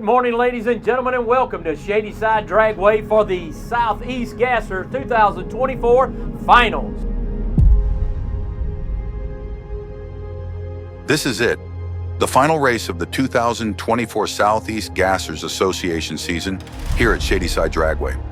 morning, ladies and gentlemen, and welcome to Shadyside Dragway for the Southeast Gasser 2024 Finals. This is it, the final race of the 2024 Southeast Gassers Association season here at Shadyside Dragway.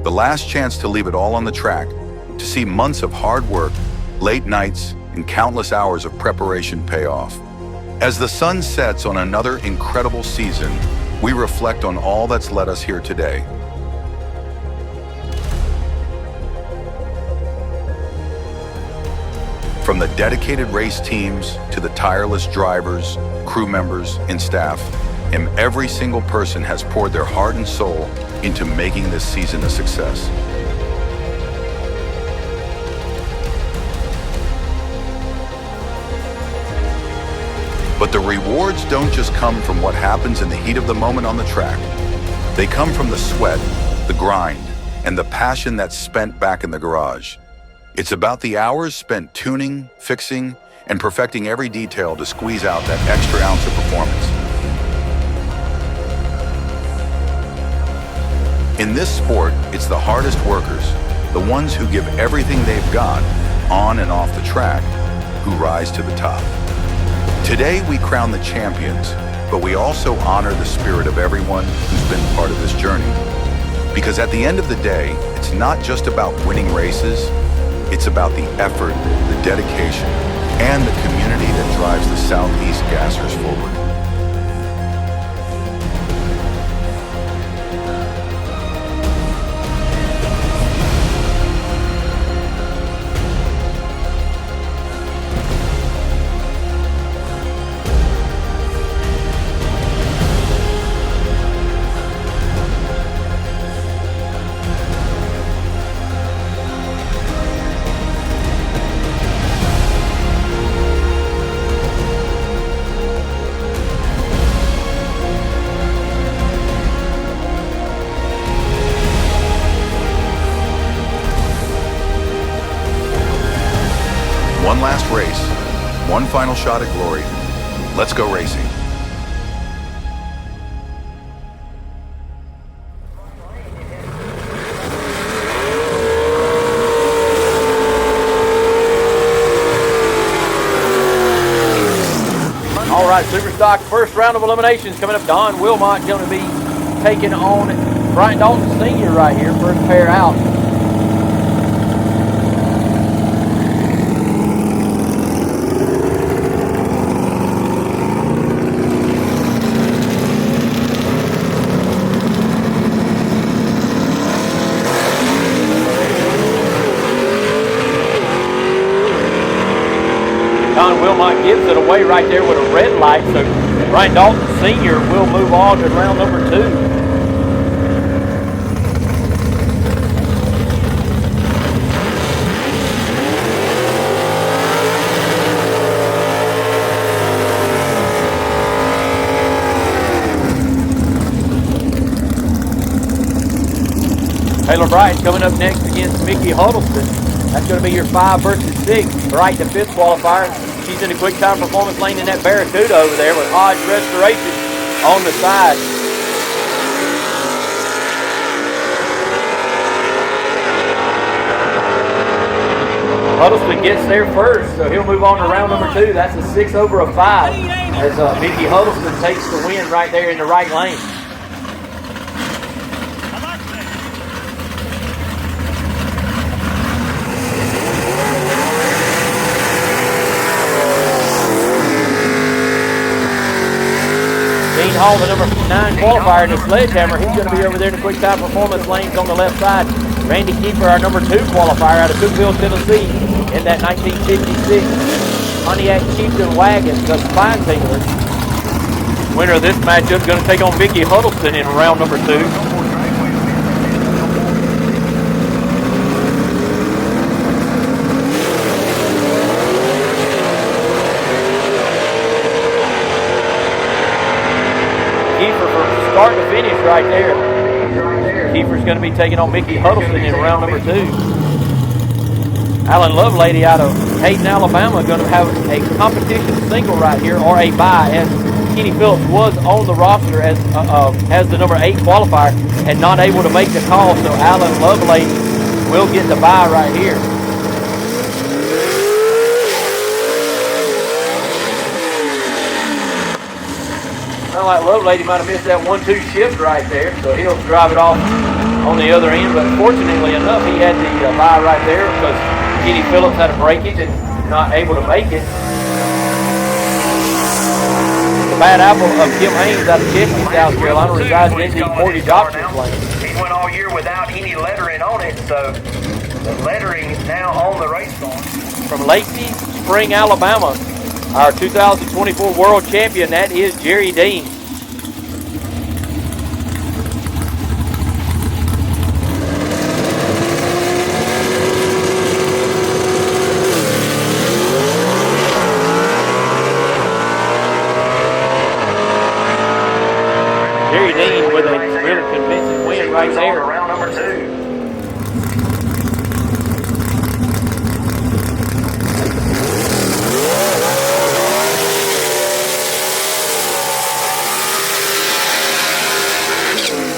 The last chance to leave it all on the track, to see months of hard work, late nights, and countless hours of preparation pay off. As the sun sets on another incredible season, we reflect on all that's led us here today. From the dedicated race teams to the tireless drivers, crew members, and staff, and every single person has poured their heart and soul into making this season a success. But the rewards don't just come from what happens in the heat of the moment on the track. They come from the sweat, the grind, and the passion that's spent back in the garage. It's about the hours spent tuning, fixing, and perfecting every detail to squeeze out that extra ounce of performance. In this sport, it's the hardest workers, the ones who give everything they've got, on and off the track, who rise to the top. Today, we crown the champions, but we also honor the spirit of everyone who's been part of this journey. Because at the end of the day, it's not just about winning races, it's about the effort, the dedication, and the community that drives the Southeast Gassers forward. One last race, one final shot at glory. Let's go racing. All right, Superstock, first round of eliminations coming up. Don Wilmot going to be taking on Brian Dalton Sr. right here, first pair out. Don Wilmot gives it away right there with a red light, so Brian Dalton Sr. will move on to round number 2. Taylor Bright coming up next against Mickey Huddleston. That's going to be your 5 versus 6. Bright, the 5th qualifier. She's in the quick time performance lane in that Barracuda over there with Hodge Restoration on the side. Huddleston gets there first, so he'll move on to round number 2. That's a 6 over a 5 as Mickey Huddleston takes the win right there in the right lane. Hall, the number 9 qualifier in the Sledgehammer, he's going to be over there in the quick time performance lanes on the left side. Randy Kiefer, our number 2 qualifier out of Cookeville, Tennessee, in that 1956 Pontiac Chieftain wagon, the Spine Tingler. Winner of this matchup is going to take on Mickey Huddleston in round number 2. Start to finish right there. Kiefer's going to be taking on Mickey Huddleston in round number 2. Alan Lovelady out of Hayden, Alabama, going to have a competition single right here, or a bye, as Kenny Phillips was on the roster as the number 8 qualifier and not able to make the call, so Alan Lovelady will get the bye right here. Sounds like Lovelady might have missed that 1-2 shift right there, so he'll drive it off on the other end, but fortunately enough, he had the bye right there because Kenny Phillips had a breakage and not able to make it. The bad apple of Kim Haynes out of Chipman, South Carolina, resides in the mortgage options lane. He went all year without any lettering on it, so the lettering is now on the race car. From Lacey Spring, Alabama, our 2024 world champion, that is Jerry Dean. Jerry Dean with a really convincing win right there. Round number 2.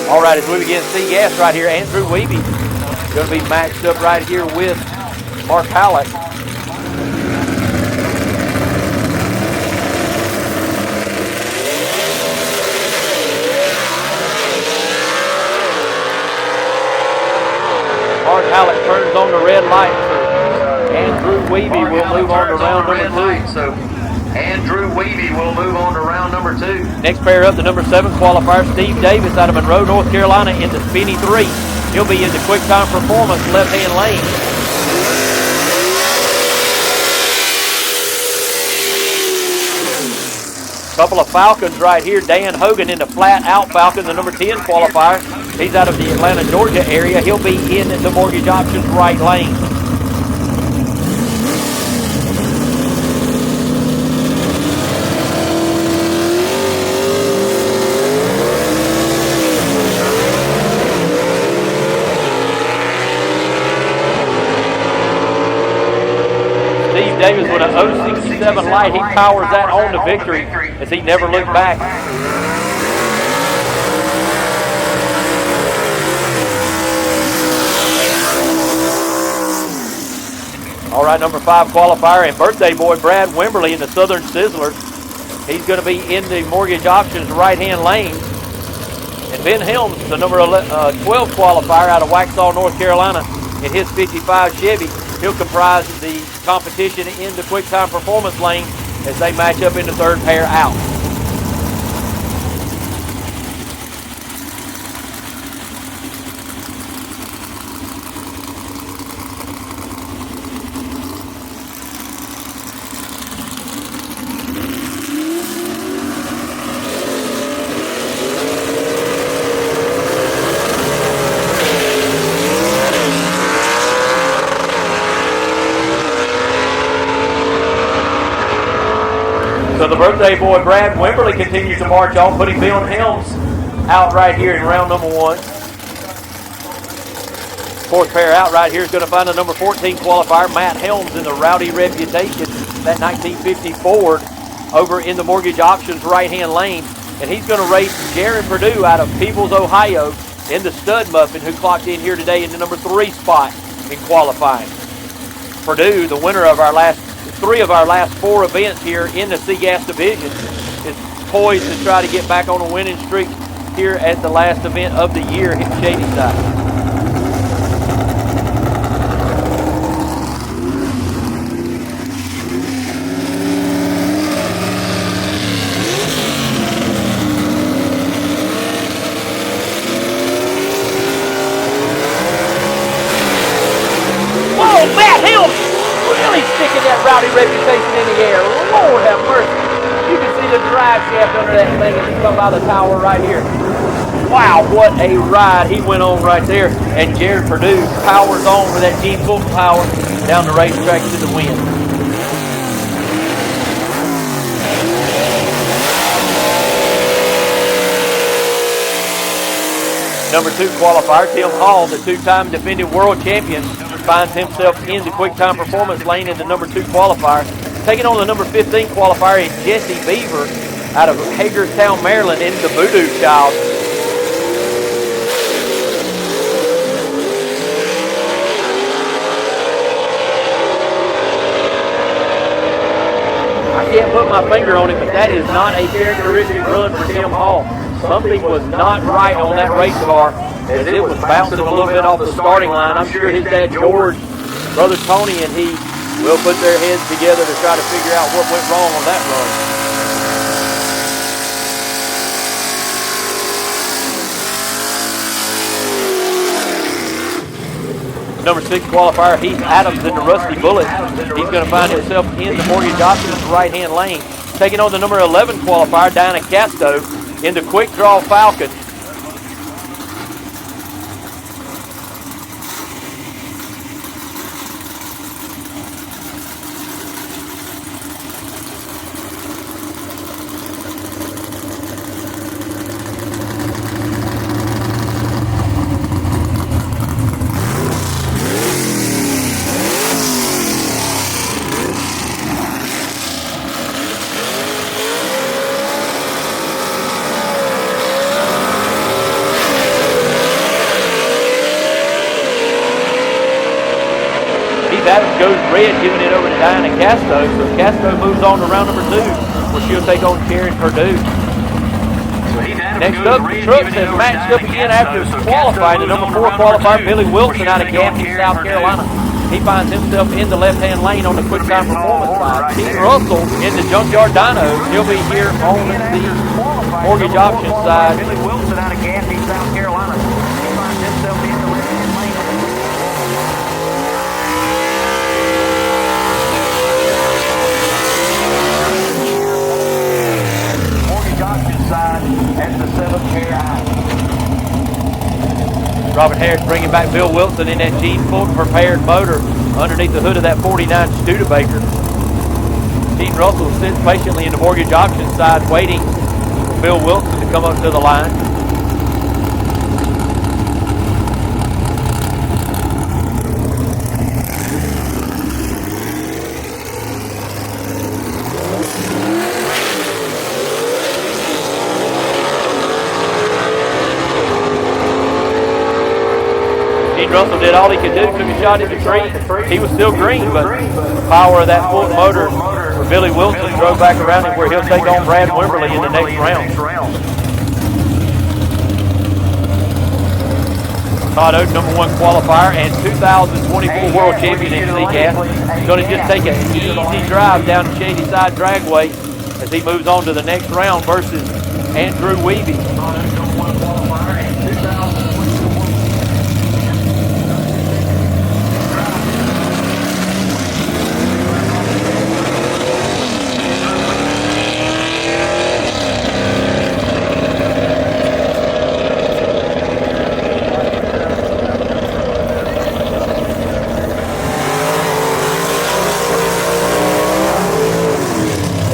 All right, as we begin SEGA right here, Andrew Weeby going to be matched up right here with Mark Hallett. Mark Hallett turns on the red light, so Andrew Weeby will move on to round number 2. So Andrew Weeby will move on to round number 2. Next pair up, the number 7 qualifier, Steve Davis out of Monroe, North Carolina, in the Spinny 3. He'll be in the Quick Time Performance left-hand lane. Couple of Falcons right here. Dan Hogan in the flat out Falcon, the number 10 qualifier. He's out of the Atlanta, Georgia area. He'll be in the mortgage options right lane. Steve Davis with an 067 light. He powers that on to victory as he never looked back. All right, number 5 qualifier and birthday boy Brad Wimberly in the Southern Sizzler. He's going to be in the mortgage options right-hand lane. And Ben Helms, the number 12 qualifier out of Waxhaw, North Carolina, in his 55 Chevy. He'll comprise the competition in the Quick Time Performance lane as they match up in the third pair out. So the birthday boy Brad Wimberly continues to march on, putting Bill Helms out right here in round number 1. Fourth pair out right here is going to find the number 14 qualifier, Matt Helms, in the Rowdy Reputation, that 1950 Ford, over in the mortgage options right-hand lane. And he's going to race Jared Perdue out of Peebles, Ohio, in the Stud Muffin, who clocked in here today in the number 3 spot in qualifying. Perdue, the winner of our last 3 of our last 4 events here in the SEGA division, is poised to try to get back on a winning streak here at the last event of the year in Shadyside. Whoa, Matt Hill really sticking that Rowdy Reputation in the air. Lord have mercy. You can see the drive shaft under that thing as he comes by the tower right here. Wow, what a ride he went on right there. And Jared Perdue powers on with that Gene Fulton power down the racetrack to the win. Number 2 qualifier, Tim Hall, the 2-time defending world champion finds himself in the quick time performance lane in the number 2 qualifier. Taking on the number 15 qualifier is Jesse Beaver out of Hagerstown, Maryland, in the Voodoo Child. I can't put my finger on it, but that is not a characteristic run for Tim Hall. Something was not right on that race car as it was bouncing a little bit off the starting line. I'm sure his dad George, brother Tony, and he will put their heads together to try to figure out what went wrong on that run. Number 6 qualifier, Heath Adams in the Rusty Bullet. He's going to find himself in the Mortgage Options right-hand lane. Taking on the number 11 qualifier, Diana Casto, in the Quick Draw Falcon. Adams goes red, giving it over to Diana Casto. So Casto moves on to round number 2, where she'll take on Karen Purdue. Next up, the trucks have matched up again after qualifying. The number 4 qualifier, Billy Wilson out of Gaffney, South Carolina. He finds himself in the left-hand lane on the quick time performance side. Keith Russell in the Junkyard Dynos. He'll be here on the Mortgage Options side. Billy Wilson out of Gaffney, South Carolina. He finds himself in the left-hand lane. Side at the 7th pair out. Robert Harris bringing back Bill Wilson in that Gene Fulton prepared motor underneath the hood of that 49 Studebaker. Gene Russell sits patiently in the Mortgage Options side waiting for Bill Wilson to come up to the line. Russell did all he could do, took a shot at the green. He was still green, but the power of that Fulton motor for Billy Wilson drove back around him where he'll take on Brad Wimberly in the next round. Todd Oak, number 1 qualifier and 2024 world champion in SEGA. He's going to just take an easy drive down to Shadyside Dragway as he moves on to the next round versus Andrew Weavy.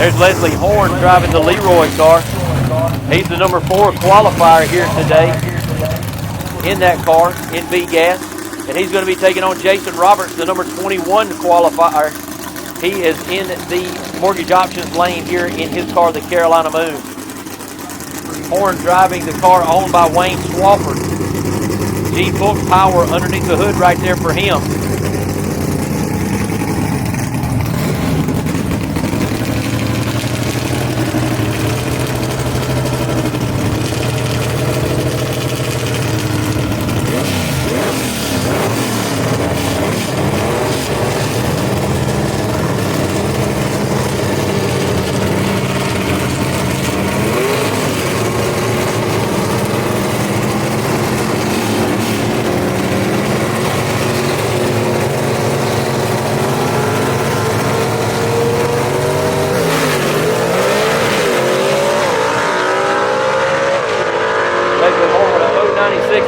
There's Leslie Horn driving the Leroy car. He's the number 4 qualifier here today in that car in V-Gas. And he's going to be taking on Jason Roberts, the number 21 qualifier. He is in the Mortgage Options lane here in his car, the Carolina Moon. Horn driving the car owned by Wayne Swafford. G Fulton power underneath the hood right there for him.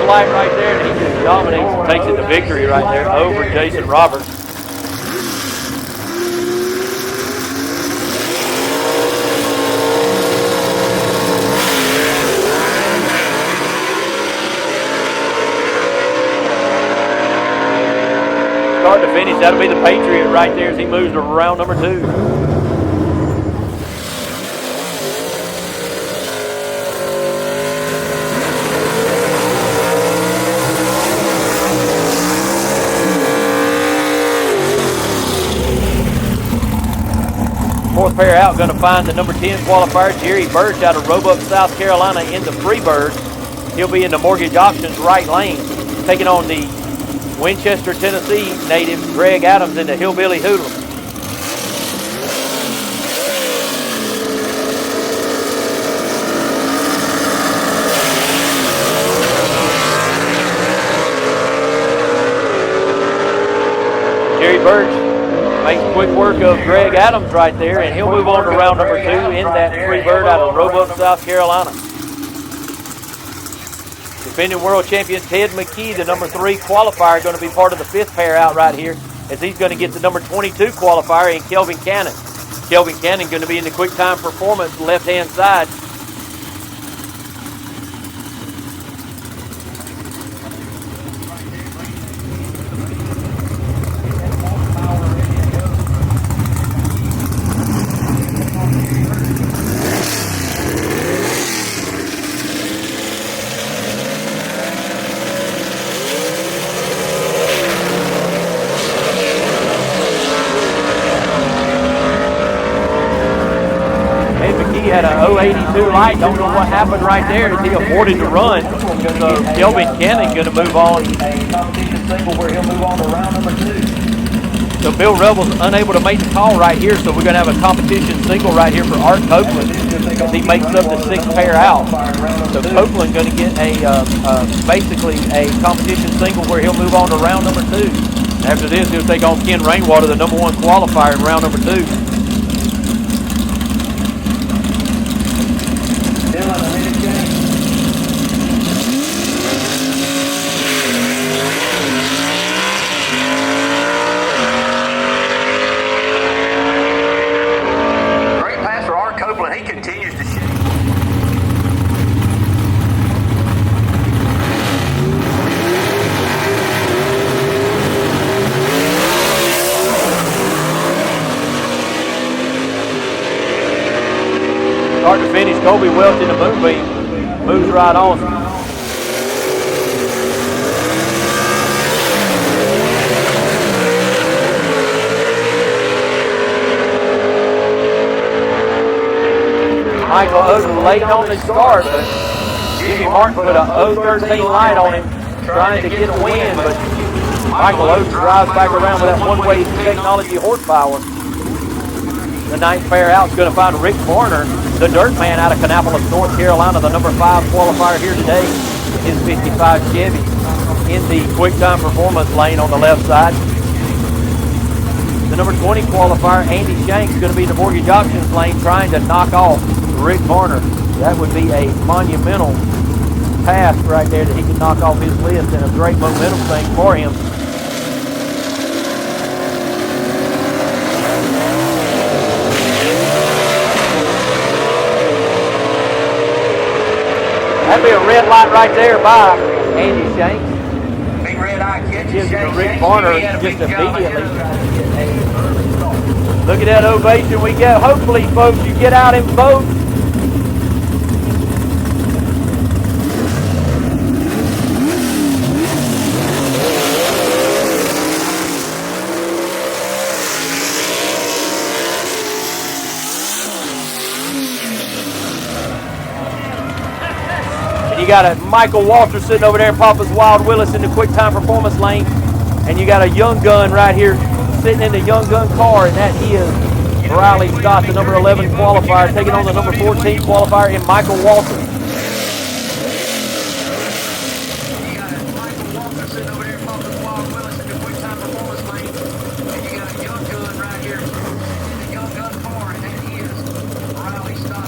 Light right there, and he just dominates and takes it to victory right there over Jason Roberts. finish. That'll be the Patriot right there as he moves to round number 2. Fourth pair out, going to find the number 10 qualifier, Jerry Birch out of Roebuck, South Carolina in the Freebird. He'll be in the Mortgage Options right lane, taking on the Winchester, Tennessee native Greg Adams in the Hillbilly Hoodlum. Jerry Birch makes quick work of Greg Adams right there, and he'll move on to round number 2 in that Freebird out of Roebuck, South Carolina. Defending world champion Ted McKee, the number 3 qualifier, going to be part of the 5th pair out right here, as he's going to get the number 22 qualifier in Kelvin Cannon. Kelvin Cannon going to be in the quick time performance left-hand side. Had a 082 light. Don't know what happened right there as he avoided the run. So Kelvin Cannon going to move on. So Bill Rebel's unable to make the call right here, so we're going to have a competition single right here for Art Copeland as he makes up the 6th pair out. So Copeland going to get a basically a competition single where he'll move on to round number 2. After this, he'll take on Ken Rainwater, the number 1 qualifier in round number 2. Start to finish, Kobe Welch in the moonbeam moves right on. Michael Oden late on the start, but Jimmy Martin put a 013 light on him, trying to get a win, but Michael Oden drives back around with that one-way technology horsepower. The 9th pair out is going to find Rick Warner, the dirt man out of Kannapolis, North Carolina, the number 5 qualifier here today. His 55 Chevy in the quick time performance lane on the left side. The number 20 qualifier, Andy Shanks, is going to be in the Mortgage Options lane trying to knock off Rick Varner. That would be a monumental task right there that he can knock off his list, and a great momentum thing for him. That'd be a red light right there by Andy Shanks. Big red eye catches Rick Varner just immediately. Look at that ovation we get. Hopefully, folks, you get out and vote. You got a Michael Walter sitting over there in Papa's Wild Willis in the quick time performance lane. And you got a young gun right here sitting in the young gun car, and that is Riley Scott, the number 11 qualifier, taking on the number 14 qualifier in Michael Walter. You got a Michael Walter sitting over there in Papa's Wild Willis in the quick time performance lane. And you got a young gun right here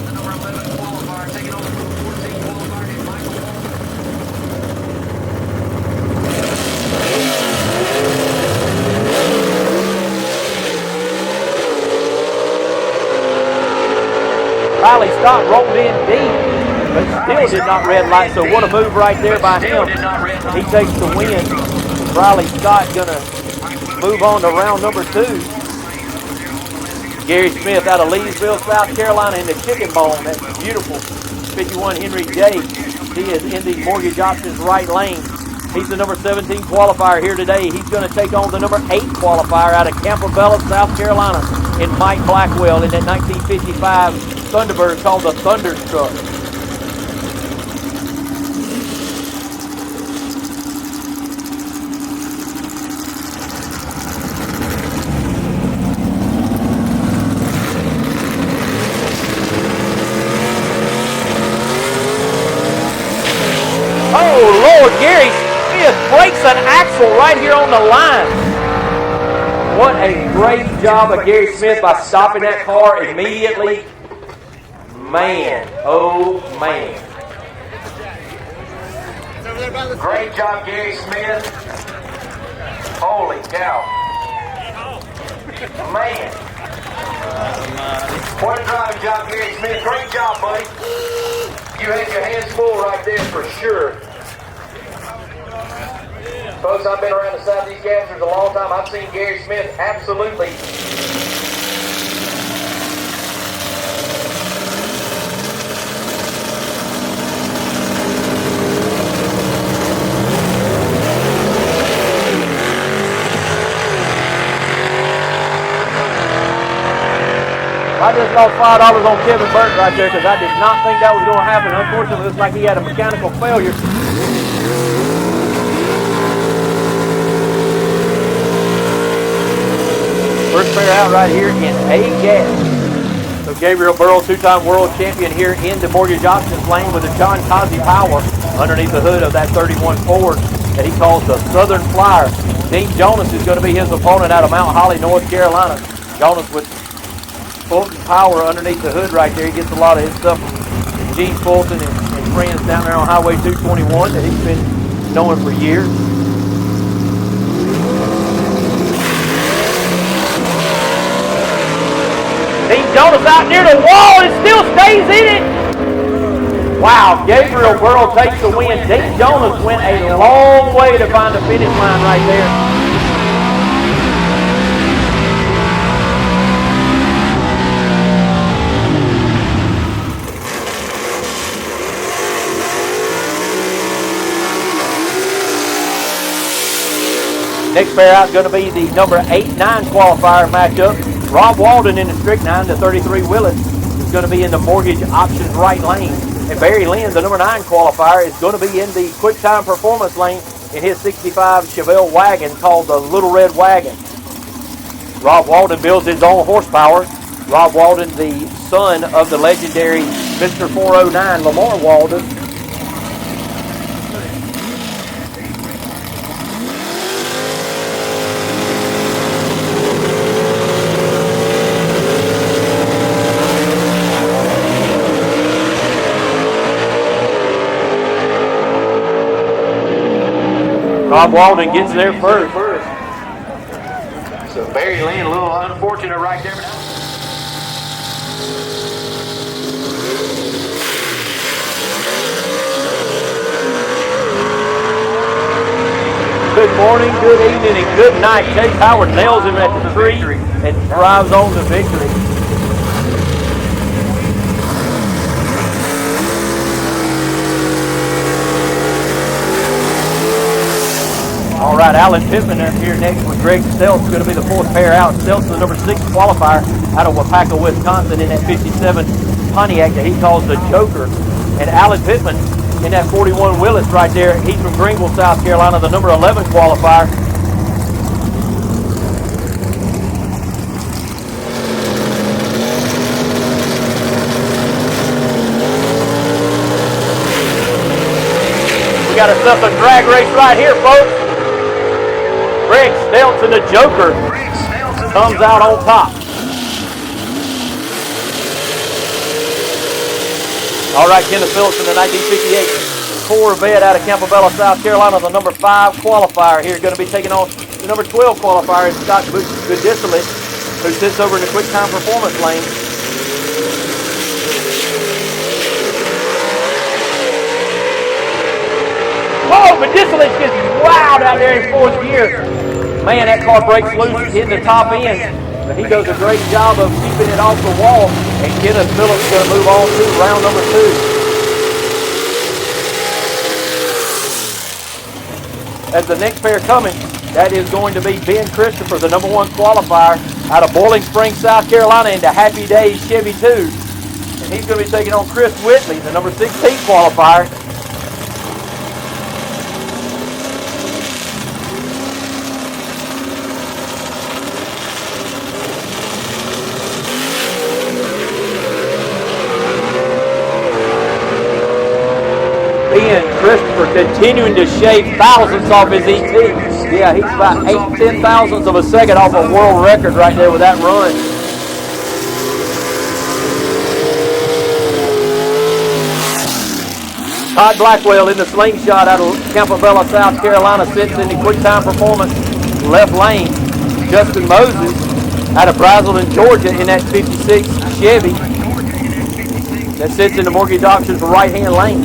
in the young gun car, and that is Riley Scott, the number 11 qualifier, taking on the number 14 qualifier in Michael Walter. Riley Scott rolled in deep, but still did not red light, so what a move right there by him. He takes the win. Riley Scott going to move on to round number 2. Gary Smith out of Leesville, South Carolina in the chicken bone. That's beautiful. 51 Henry J. He is in the mortgage options right lane. He's the number 17 qualifier here today. He's going to take on the number 8 qualifier out of Campobello, South Carolina in Mike Blackwell in that 1955 Thunderbird called the Thunderstruck. Oh, Lord, Gary Smith breaks an axle right here on the line. What a great job of Gary Smith by stopping that car immediately. Man, oh man. Great job, Gary Smith. Holy cow. Man. What a driving job, Gary Smith. Great job, buddy. You had your hands full right there for sure. Folks, I've been around the Southeast Gassers a long time. I've seen Gary Smith absolutely. I just lost $5 on Kevin Burton right there because I did not think that was going to happen. Unfortunately, it looks like he had a mechanical failure. First pair out right here in A gas. So Gabriel Burrow, 2-time world champion here in the mortgage options lane with the John Kazi power underneath the hood of that 31 Ford that he calls the Southern Flyer. Dean Jonas is going to be his opponent out of Mount Holly, North Carolina. Jonas with Fulton power underneath the hood right there. He gets a lot of his stuff from Gene Fulton and friends down there on Highway 221 that he's been knowing for years. Dean Jonas out near the wall and still stays in it. Wow, Gabriel Burrow takes the win. Dean Jonas went a long way to find the finish line right there. Next pair out is going to be the number 8-9 qualifier matchup. Rob Walden in the strict 9, the 33 Willis is going to be in the mortgage options right lane. And Barry Lynn, the number 9 qualifier, is going to be in the quick time performance lane in his 65 Chevelle wagon called the Little Red Wagon. Rob Walden builds his own horsepower. Rob Walden, the son of the legendary Mr. 409 Lamar Walden. Rob Walden gets there first. So Barry Lynn, a little unfortunate right there. Good morning, good evening, and good night. Chase Howard nails him at the tree and drives on to victory. All right, Alan Pittman up here next with Greg Stelz, going to be the 4th pair out. Stelz is the number 6 qualifier out of Wapaka, Wisconsin in that 57 Pontiac that he calls the Joker. And Alan Pittman in that 41 Willis right there. He's from Greenville, South Carolina, the number 11 qualifier. We got ourselves a drag race right here, folks. Greg Stelz and the Joker comes out on top. All right, Kenneth Phillips in the 1958 Corvette out of Campobello, South Carolina, the number 5 qualifier here, going to be taking on the number 12 qualifier, Scott Goodisilich, who sits over in the quick time performance lane. Whoa, Goodisilich gets wowed out there in 4th gear. Man, that car breaks loose in the top end. But he does a great job of keeping it off the wall. And Kenneth Phillips is going to move on to round number 2. As the next pair coming, that is going to be Ben Christopher, the number 1 qualifier out of Boiling Springs, South Carolina, into Happy Days Chevy 2. And he's going to be taking on Chris Whitley, the number 16 qualifier. Christopher continuing to shave thousandths off his ET. Yeah, he's about 8-10 thousandths of a second off a world record right there with that run. Todd Blackwell in the slingshot out of Campobello, South Carolina, sits in the quick time performance left lane. Justin Moses out of Brazelton, Georgia in that 56 Chevy that sits in the mortgage auctions right-hand lane.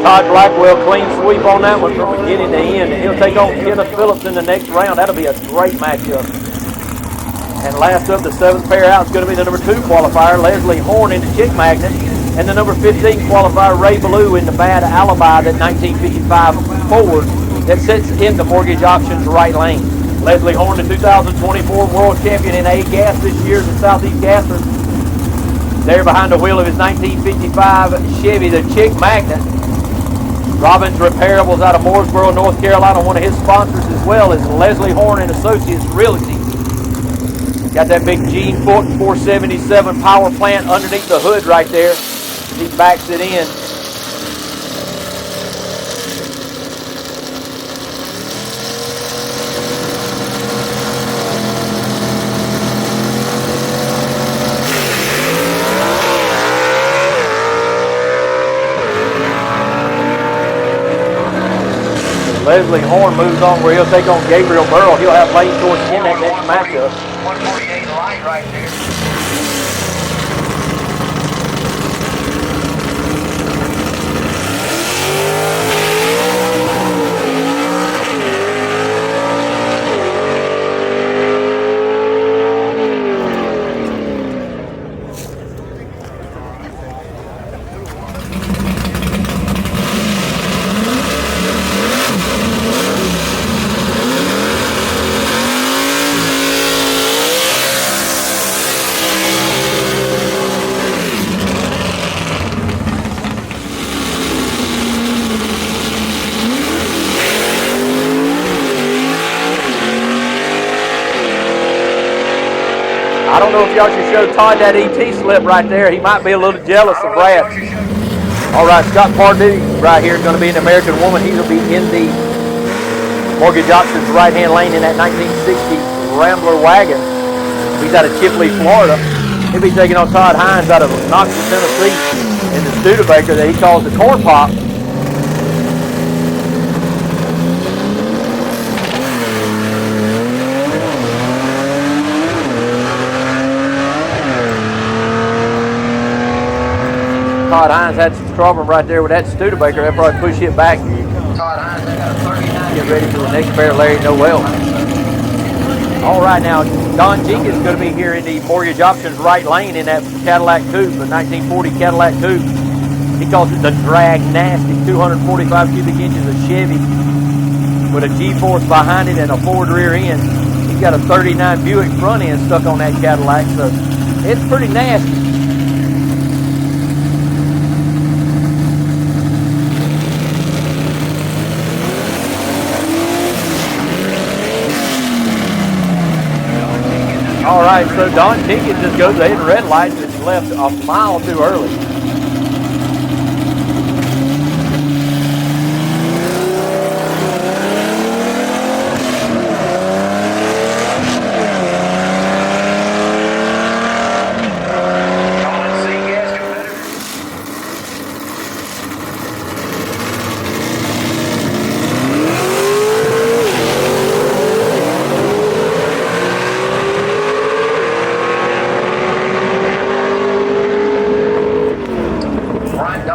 Todd Blackwell, clean sweep on that one from beginning to end. And he'll take on Kenneth Phillips in the next round. That'll be a great matchup. And last up, the 7th pair out is going to be the number 2 qualifier, Leslie Horn in the Chick Magnet, and the number 15 qualifier, Ray Ballou in the Bad Alibi, that 1955 Ford that sits in the mortgage auctions right lane. Leslie Horn, the 2024 world champion in A-Gas this year, the Southeast Gasser. There behind the wheel of his 1955 Chevy, the Chick Magnet. Robbins Repairables out of Mooresboro, North Carolina. One of his sponsors as well is Leslie Horn and Associates Realty. Got that big Gene Fulton 477 power plant underneath the hood right there. He backs it in. Leslie Horn moves on where he'll take on Gabriel Burrow. He'll have lane towards him that next matchup. 148 light right there. I don't know if y'all should show Todd that ET slip right there. He might be a little jealous of Brad. All right, Scott Pardue right here is going to be an American Woman. He'll be in the mortgage auctions right-hand lane in that 1960 Rambler wagon. He's out of Chipley, Florida. He'll be taking on Todd Hines out of Knoxville, Tennessee in the Studebaker that he calls the Corn Pop. Todd Hines had some trouble right there with that Studebaker. They'll probably push it back. Todd Hines, they got a 39. Get ready for the next pair, Larry Noel. All right, now, Don Jenkins is going to be here in the mortgage options right lane in that Cadillac Coupe, the 1940 Cadillac Coupe. He calls it the Drag Nasty, 245 cubic inches of Chevy with a G-force behind it and a Ford rear end. He's got a 39 Buick front end stuck on that Cadillac, so it's pretty nasty. All right, so Don Jenkins just goes ahead and red lights and left a mile too early.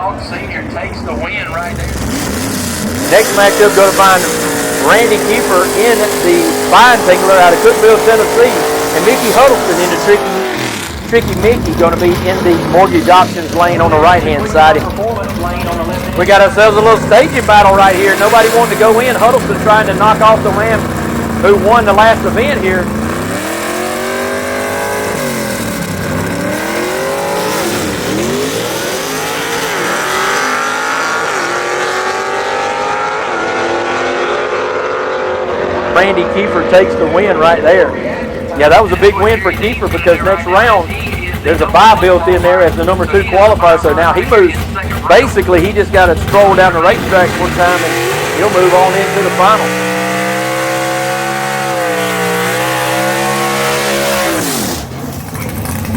Dog Sr. takes the win right there. Next matchup, going to find Randy Kiefer in the Fine Tingler out of Cookville, Tennessee, and Mickey Huddleston in the Tricky Mickey, going to be in the mortgage options lane on the right-hand side. We got ourselves a little staging battle right here. Nobody wanted to go in. Huddleston trying to knock off the man who won the last event here. Randy Kiefer takes the win right there. Yeah, that was a big win for Kiefer because next round there's a bye built in there as the number 2 qualifier. So now he moves. Basically, he just got to stroll down the racetrack one time and he'll move on into the final.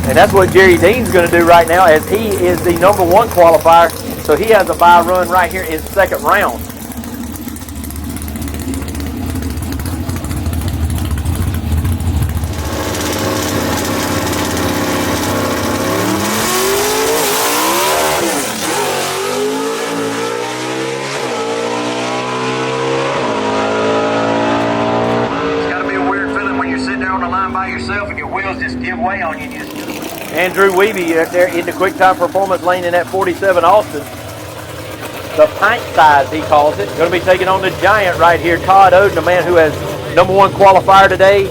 And that's what Jerry Dean's going to do right now, as he is the number 1 qualifier. So he has a bye run right here in second round. Andrew Weeby right there in the quick time performance lane in that 47 Austin. The pint size, he calls it. Going to be taking on the giant right here, Todd Oden, a man who has number 1 qualifier today,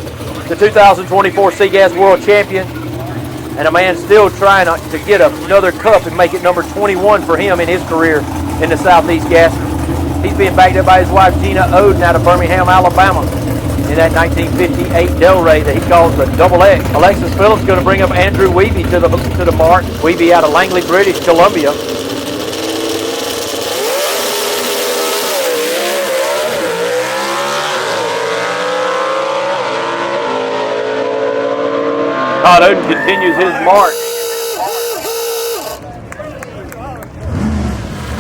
the 2024 SEGA World Champion, and a man still trying to get another cup and make it number 21 for him in his career in the Southeast Gas. He's being backed up by his wife, Gina Oden, out of Birmingham, Alabama, in that 1958 Delray that he calls the Double X. Alexis Phillips going to bring up Andrew Weeby to the mark. Weeby out of Langley, British Columbia. Todd Oden continues his march.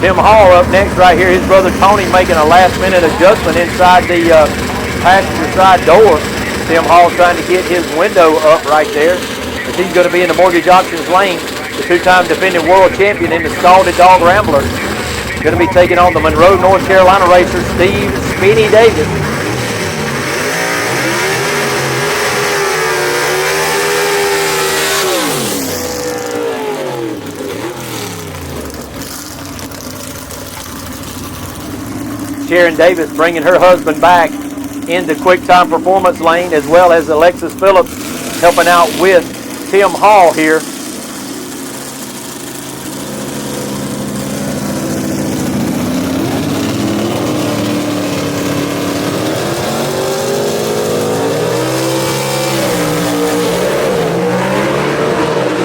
Tim Hall up next right here. His brother Tony making a last-minute adjustment inside the passenger side door. Tim Hall trying to get his window up right there, as he's going to be in the mortgage options lane. The 2-time defending world champion in the Scalded Dog Rambler. Going to be taking on the Monroe, North Carolina racer, Steve Speedy Davis. Sharon Davis bringing her husband back into quick time performance lane, as well as Alexis Phillips helping out with Tim Hall here.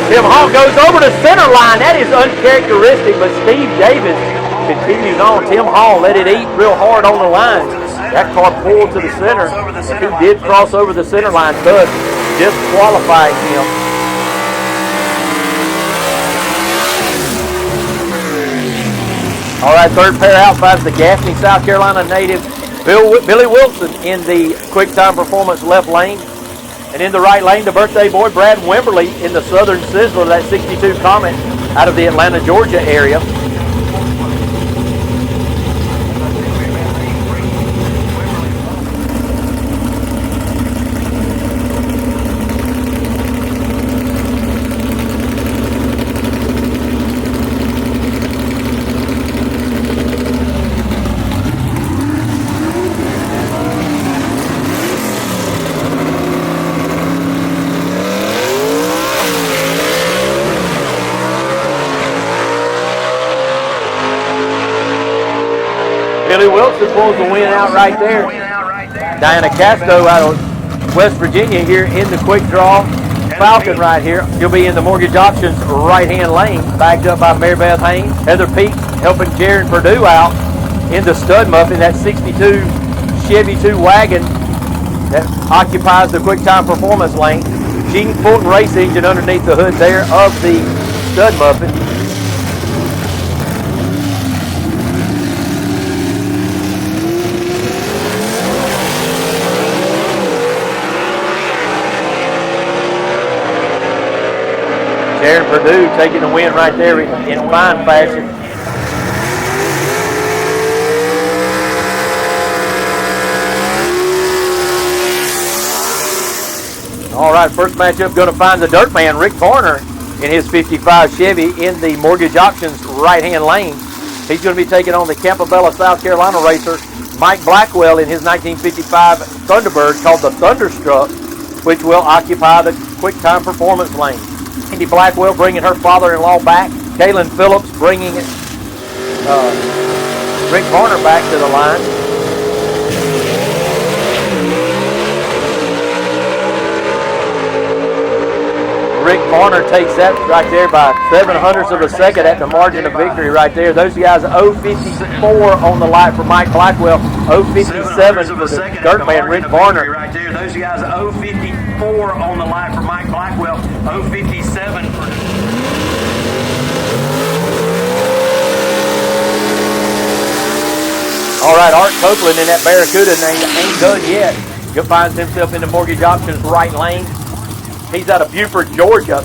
Tim Hall goes over the center line. That is uncharacteristic, but Steve Davis continues on. Tim Hall let it eat real hard on the line. That car pulled to the center, and he did cross over the center line, thus disqualifying him. All right, third pair out finds the Gaffney, South Carolina native Billy Wilson in the quick time performance left lane. And in the right lane, the birthday boy Brad Wimberly in the Southern Sizzler, that 62 Comet out of the Atlanta, Georgia area. Billy Wilson pulls the win out right there. Diana Casto out of West Virginia here in the quick draw. Falcon right here. She'll be in the mortgage options right-hand lane, backed up by Mary Beth Haynes. Heather Peak helping Jaron Purdue out in the stud muffin, that 62 Chevy 2 wagon that occupies the quick time performance lane. Gene Fulton race engine underneath the hood there of the stud muffin. Jaron Purdue taking the win right there in fine fashion. All right, first matchup going to find the dirt man, Rick Varner, in his 55 Chevy in the Mortgage Auctions right-hand lane. He's going to be taking on the Campobella, South Carolina racer, Mike Blackwell, in his 1955 Thunderbird called the Thunderstruck, which will occupy the quick time performance lane. Andy Blackwell bringing her father-in-law back. Kaylin Phillips bringing Rick Varner back to the line. Rick Varner takes that right there by 7/100ths of a second at the margin of victory right there. Those guys 0.54 on the light for Mike Blackwell, 0.57 for the dirt man Rick Varner. Right there. Those guys 0.54 on the light for Mike Blackwell, 0.57 for. All right, Art Copeland in that Barracuda ain't done yet. He finds himself in the Mortgage Auctions right lane. He's out of Buford, Georgia.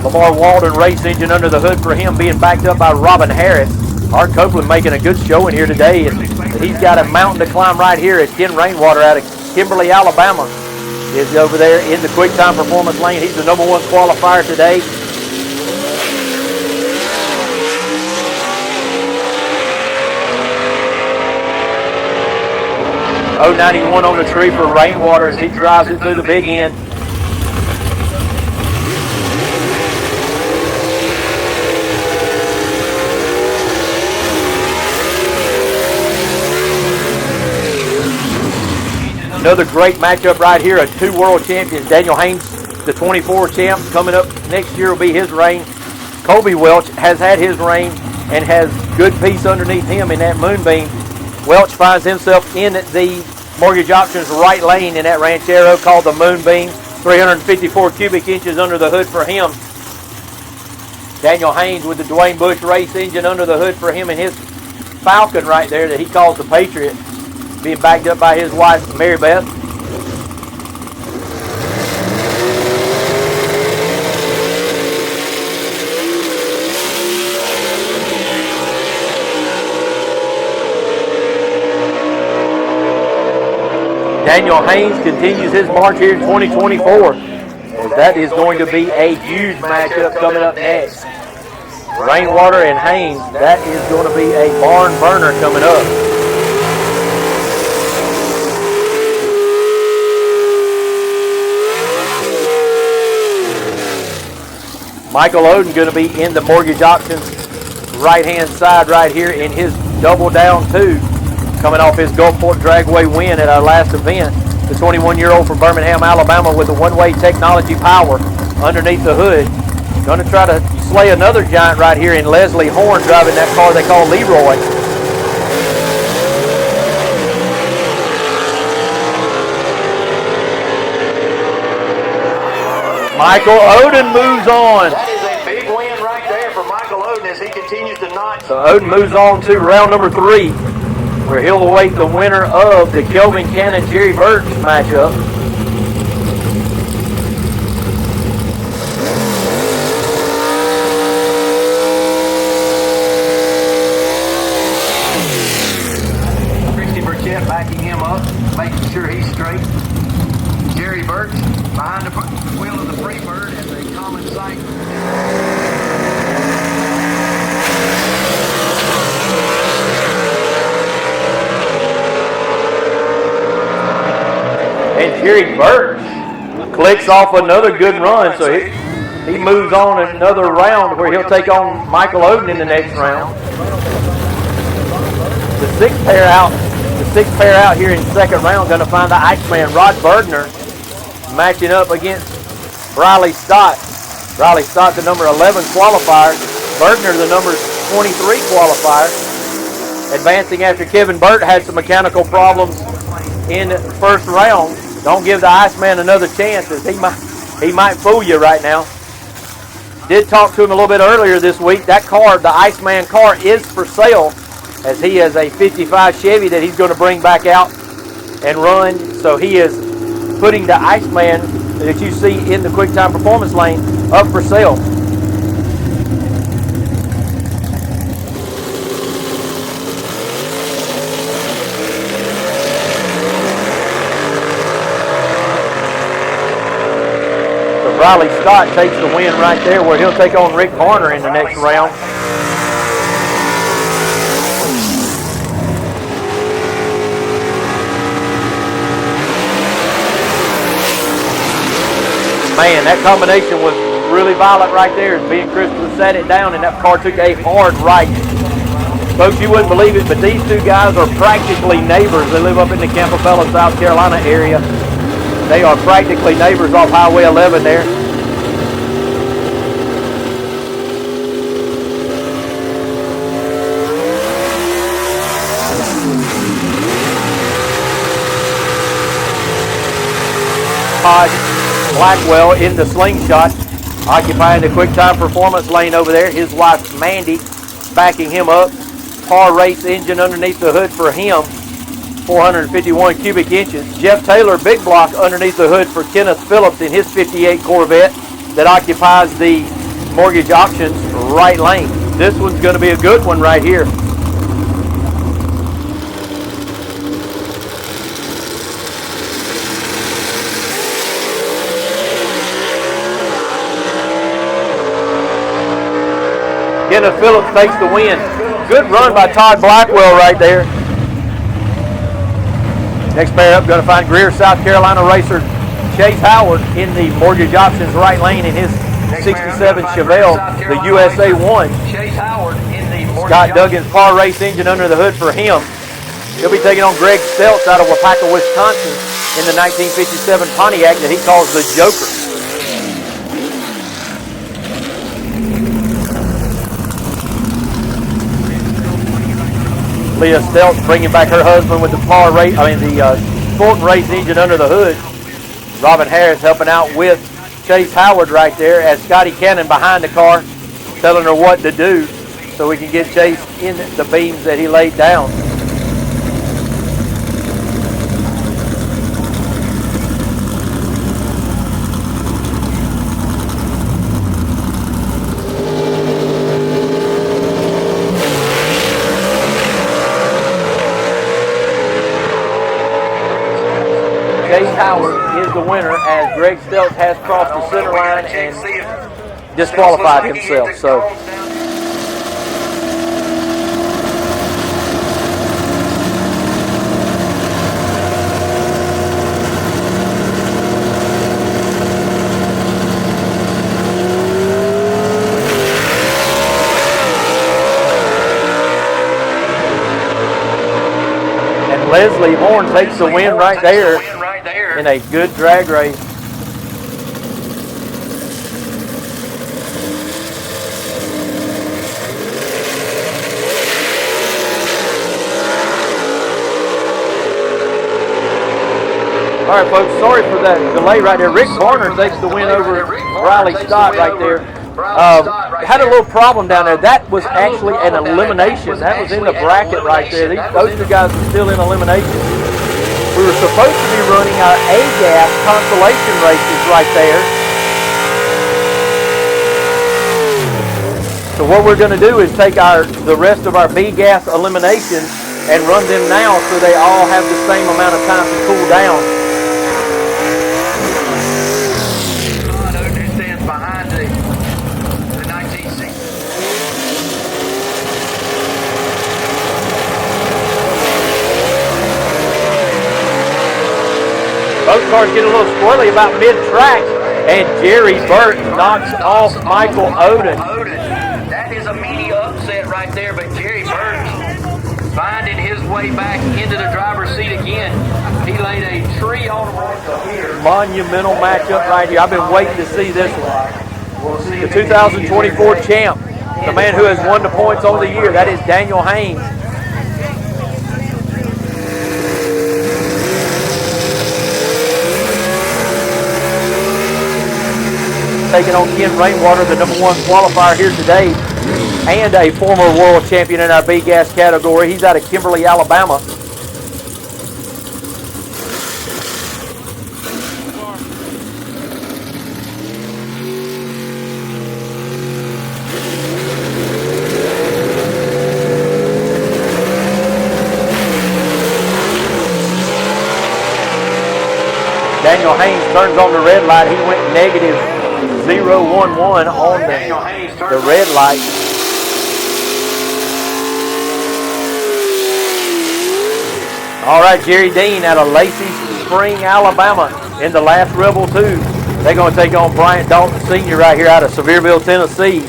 Lamar Walden race engine under the hood for him, being backed up by Robin Harris. Art Copeland making a good showing here today. And he's got a mountain to climb right here as Ken Rainwater out of Kimberly, Alabama is over there in the quick time performance lane. He's the number 1 qualifier today. .091 on the tree for Rainwater as he drives it through the big end. Another great matchup right here, a 2 world champions. Daniel Haynes, the 24 champ, coming up next year will be his reign. Colby Welch has had his reign and has good piece underneath him in that Moonbeam. Welch finds himself in the Mortgage Auctions right lane in that Ranchero called the Moonbeam. 354 cubic inches under the hood for him. Daniel Haynes with the Dwayne Bush race engine under the hood for him and his Falcon right there that he calls the Patriot, being backed up by his wife, Mary Beth. Daniel Haynes continues his march here in 2024. As that is going to be a huge matchup coming up next. Rainwater and Haynes, that is going to be a barn burner coming up. Michael Oden going to be in the Mortgage Auctions right-hand side right here in his double down 2. Coming off his Gulfport Dragway win at our last event. The 21-year-old from Birmingham, Alabama with the one-way technology power underneath the hood. Going to try to slay another giant right here in Leslie Horn driving that car they call Leroy. Michael Oden moves on. That is a big win right there for Michael Oden as he continues to notch. So Oden moves on to round number 3, where he'll await the winner of the Kelvin Cannon Jerry Burke matchup. Christy Burchett backing him up, making sure he's straight. Jerry Burke behind the wheel of the Freebird as a common sight. And Jerry Burke clicks off another good run, so he moves on another round where he'll take on Michael Oden in the next round. The sixth pair out here in second round going to find the Iceman Rod Bergner matching up against Riley Stott. Riley Stott, the number 11 qualifier. Bergner, the number 23 qualifier. Advancing after Kevin Burt had some mechanical problems in the first round. Don't give the Iceman another chance, as he might fool you right now. Did talk to him a little bit earlier this week. That car, the Iceman car, is for sale, as he has a 55 Chevy that he's going to bring back out and run. So he is putting the Iceman that you see in the quick time performance lane up for sale. Riley Scott takes the win right there, where he'll take on Rick Varner in the next round. Man, that combination was really violent right there as being Crystal sat it down, and that car took a hard right. Folks, you wouldn't believe it, but these two guys are practically neighbors. They live up in the Campobello, South Carolina area. They are practically neighbors off Highway 11 there. Blackwell in the slingshot, occupying the quick time performance lane over there. His wife Mandy backing him up. Par race engine underneath the hood for him, 451 cubic inches. Jeff Taylor big block underneath the hood for Kenneth Phillips in his 58 Corvette that occupies the Mortgage Auctions right lane. This one's going to be a good one right here. Kenneth Phillips takes the win. Good run by Todd Blackwell right there. Next pair up, going to find Greer, South Carolina racer Chase Howard in the Mortgage Options right lane in his 67 Chevelle, the USA 1. Scott Duggan's Par Race engine under the hood for him. He'll be taking on Greg Stelz out of Waupaca, Wisconsin in the 1957 Pontiac that he calls the Joker. Leah Stelz bringing back her husband with the Fulton Race engine under the hood. Robin Harris helping out with Chase Howard right there as Scotty Cannon behind the car telling her what to do so we can get Chase in the beams that he laid down. Howard is the winner as Greg Stelz has crossed the center line and disqualified himself. So and Leslie Horn takes the win right there in a good drag race. All right, folks, sorry for that delay right there. Rick Varner takes the win over Riley Scott right there. Had a little problem down there. That was actually an elimination. That was in the bracket right there. Those two guys are still in elimination. We were supposed to be running our A-gas consolation races right there. So what we're going to do is take the rest of our B-gas eliminations and run them now so they all have the same amount of time to cool down. Who stands behind the 1960? Both cars get a little squirrely about mid-track, and Jerry Burt knocks off Michael Oden. That is a mini upset right there, but Jerry Burt finding his way back into the driver's seat again. He laid a tree on here. Monumental matchup right here. I've been waiting to see this one. The 2024 champ, the man who has won the points on the year, that is Daniel Haynes. Taking on Ken Rainwater, the #1 qualifier here today, and a former world champion in our B-gas category. He's out of Kimberly, Alabama. Daniel Haynes turns on the red light. He went negative 011 on the red light. All right, Jerry Dean out of Lacey Spring, Alabama in the last Rebel 2. They're going to take on Bryant Dalton Sr. right here out of Sevierville, Tennessee.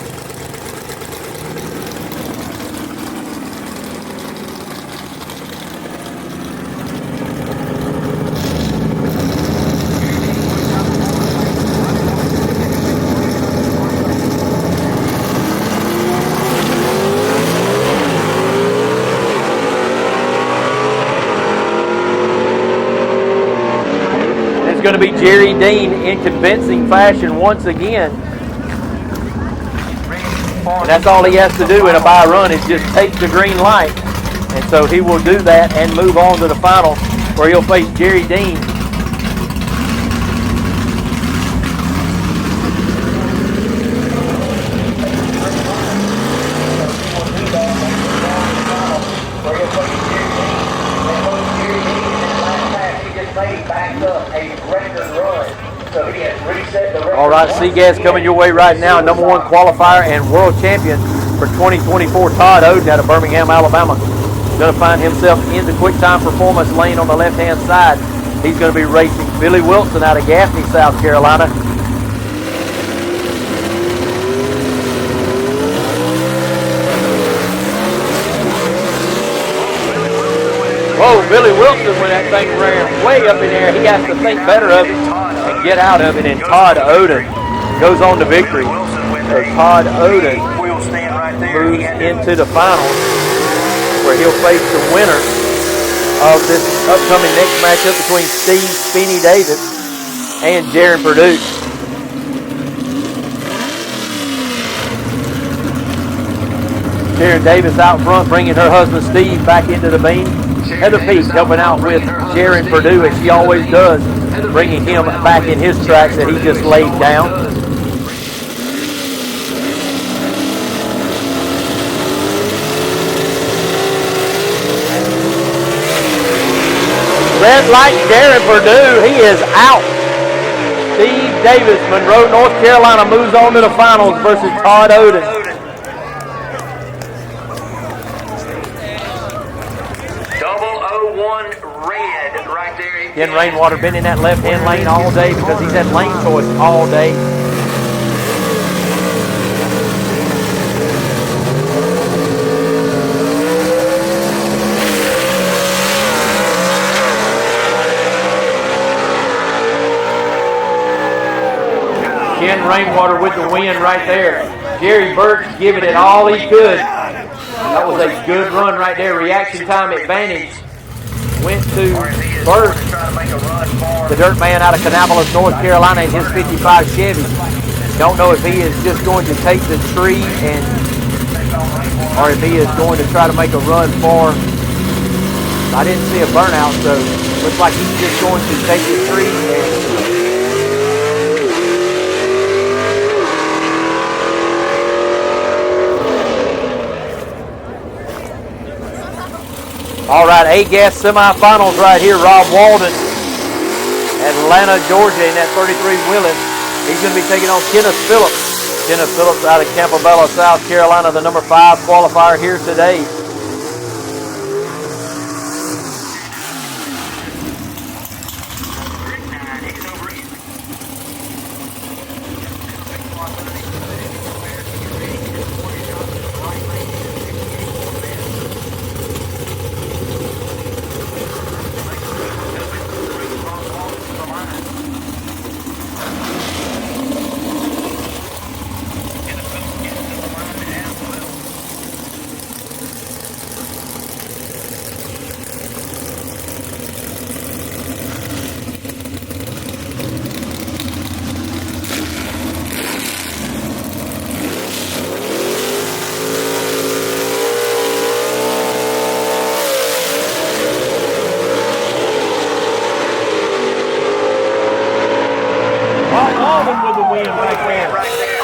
Going to be Jerry Dean in convincing fashion once again. And that's all he has to do in a bye run is just take the green light. And so he will do that and move on to the final where he'll face Jerry Dean. All right, SEGA coming your way right now. Number 1 qualifier and world champion for 2024, Todd Oden out of Birmingham, Alabama. Going to find himself in the quick time performance lane on the left-hand side. He's going to be racing Billy Wilson out of Gaffney, South Carolina. Whoa, Billy Wilson, when that thing ran way up in there, he has to think better of it and get out of it. And Todd Oden goes on to victory. So Todd Oden moves into the final where he'll face the winner of this upcoming next matchup between Steve Speeny Davis and Jaron Purdue. Jaron Davis out front, bringing her husband Steve back into the beam. Heather Peak helping out with Jaron Purdue, as she always does, bringing him back in his tracks that he just laid down. Red light, Jaron Purdue, he is out. Steve Davis, Monroe, North Carolina, moves on to the finals versus Todd Oden. Ken Rainwater been in that left-hand lane all day because he's had lane choice all day. Ken Rainwater with the win right there. Jerry Burke giving it all he could. That was a good run right there. Reaction time advantage went to Burke, the dirt man out of Kannapolis, North Carolina, in his 55 Chevy. Don't know if he is just going to take the tree or if he is going to try to make a run for. I didn't see a burnout, so looks like he's just going to take the tree and. All right, A-Gas semifinals right here. Rob Walden, Atlanta, Georgia, in that 33 Willys. He's going to be taking on Kenneth Phillips. Kenneth Phillips out of Campobello, South Carolina, the number 5 qualifier here today.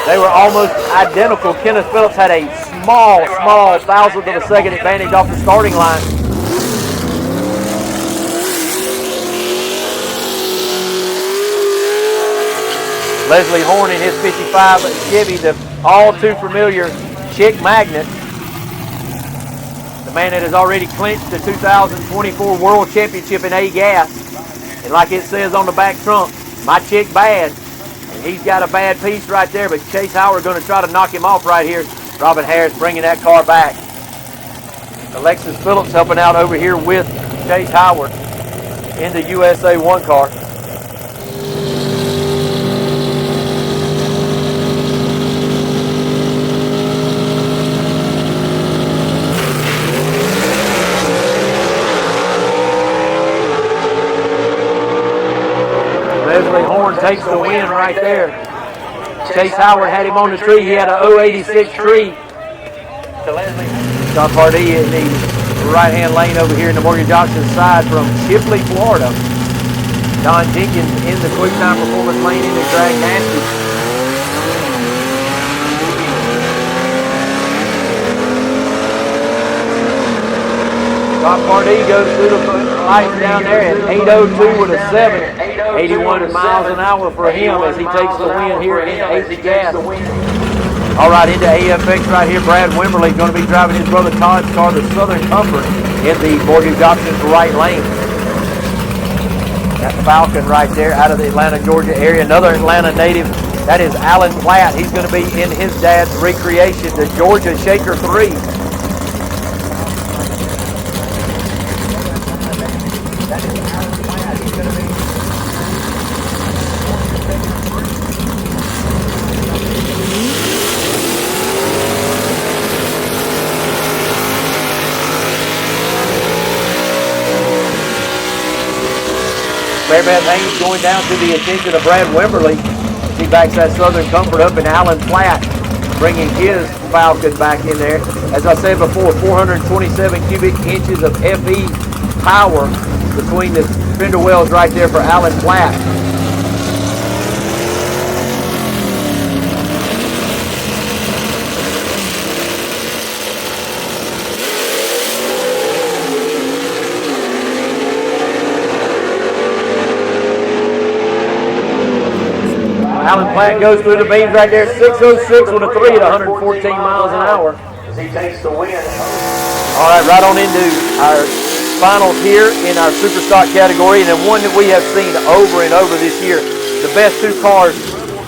They were almost identical. Kenneth Phillips had a small thousandth of a second advantage off the starting line. Leslie Horn in his 55 Chevy, the all too familiar Chick Magnet. The man that has already clinched the 2024 World Championship in A-Gas. And like it says on the back trunk, my chick bad. And he's got a bad piece right there, but Chase Howard going to try to knock him off right here. Robin Harris bringing that car back. Alexis Phillips helping out over here with Chase Howard in the USA 1 car. Leslie Horn takes the win right there. Chase Howard had him on the tree. He had a 086 tree to Leslie. John Pardee in the right-hand lane over here in the Morgan Johnson side from Shipley, Florida. Don Jenkins in the quick time performance lane in the Drag Nasty. John Pardee goes through the lights down there at 8:02 with a 7. 81 miles an hour for him as he takes the win here in SEGA. All right, into AFX right here. Brad Wimberly going to be driving his brother Todd's car, the Southern Comfort, in the Morgan Johnson's right lane. That Falcon right there out of the Atlanta, Georgia area. Another Atlanta native. That is Alan Platt. He's going to be in his dad's recreation, the Georgia Shaker 3. Bearbat Haynes going down to the attention of Brad Wimberly. He backs that Southern Comfort up, and Alan Platt bringing his Falcon back in there. As I said before, 427 cubic inches of FE power between the fender wells right there for Alan Platt. Alan Platt goes through the beams right there, 606 with a 3 at 114 miles an hour. As he takes the win. All right, right on into our finals here in our Super Stock category, and then one that we have seen over and over this year. The best two cars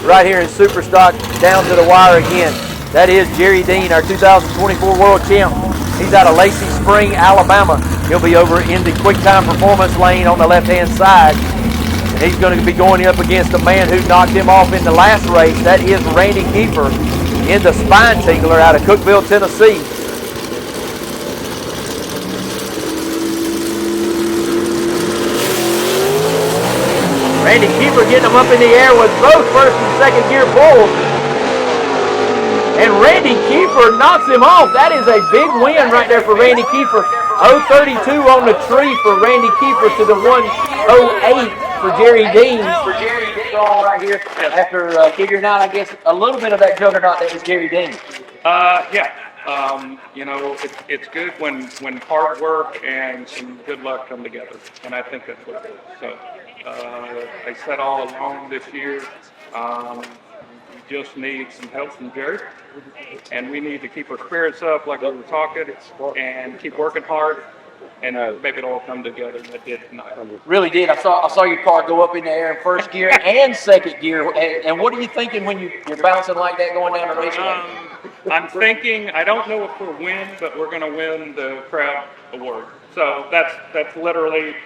right here in Super Stock, down to the wire again. That is Jerry Dean, our 2024 World Champ. He's out of Lacey Spring, Alabama. He'll be over in the quick time performance lane on the left-hand side. He's going to be going up against the man who knocked him off in the last race. That is Randy Kiefer in the Spine Tingler out of Cookeville, Tennessee. Randy Kiefer getting him up in the air with both first and second gear pulled. And Randy Kiefer knocks him off. That is a big win right there for Randy Kiefer. 032 on the tree for Randy Kiefer to the 108 for Jerry Dean. Right here after figuring out, I guess, a little bit of that juggernaut that was Jerry Dean. You know, it's good when hard work and some good luck come together, and I think that's what it is. So I said all along this year, we just need some help from Jerry, and we need to keep our spirits up like we were talking, and keep working hard. And maybe it'll all come together, and it did tonight. Really did. I saw your car go up in the air in first gear and second gear. And what are you thinking when you're bouncing like that going down the raceway? I'm thinking, I don't know if we'll win, but we're going to win the crowd award. So that's literally,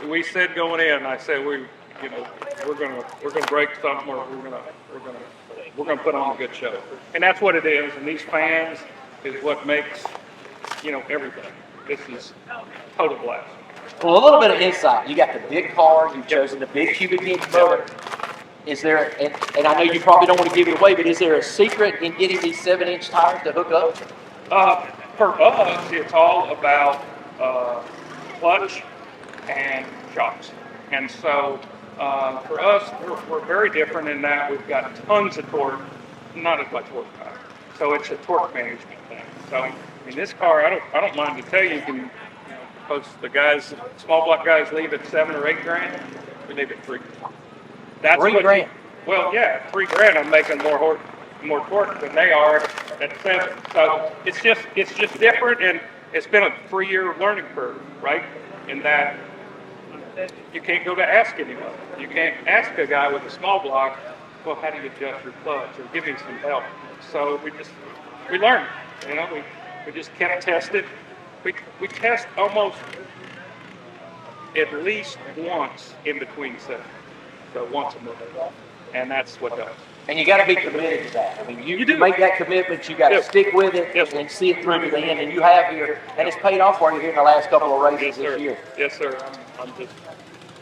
we said going in. I said we're going to break something, or we're going to put on a good show, and that's what it is. And these fans is what makes everything. This is total blast. Well, a little bit of insight. You got the big car. You've chosen the big cubic inch motor. Is there, and I know you probably don't want to give it away, but is there a secret in getting these 7-inch tires to hook up? For us, it's all about clutch and shocks. And so for us, we're very different in that we've got tons of torque, not as much horsepower. So it's a torque management thing. So in this car, I don't mind to tell you, because the guys, small block guys leave at $7 or $8 grand, we leave at $3. That's $3 grand. Well, yeah, $3 grand. I'm making more torque than they are at 7. So it's just different, and it's been a 3-year learning curve, right? In that you can't go to ask anyone. You can't ask a guy with a small block, well, how do you adjust your clutch, or give me some help. So we learn. You know, we just kept testing. We test almost at least once in between sessions. So once a month. And that's what does. And you got to be committed to that. I mean, you do. make that commitment. You got to Yes. stick with it Yes. and see it through to the end. And you have here, and it's paid off for you here in the last couple of races Yes, sir. this year. Yes, sir. I'm just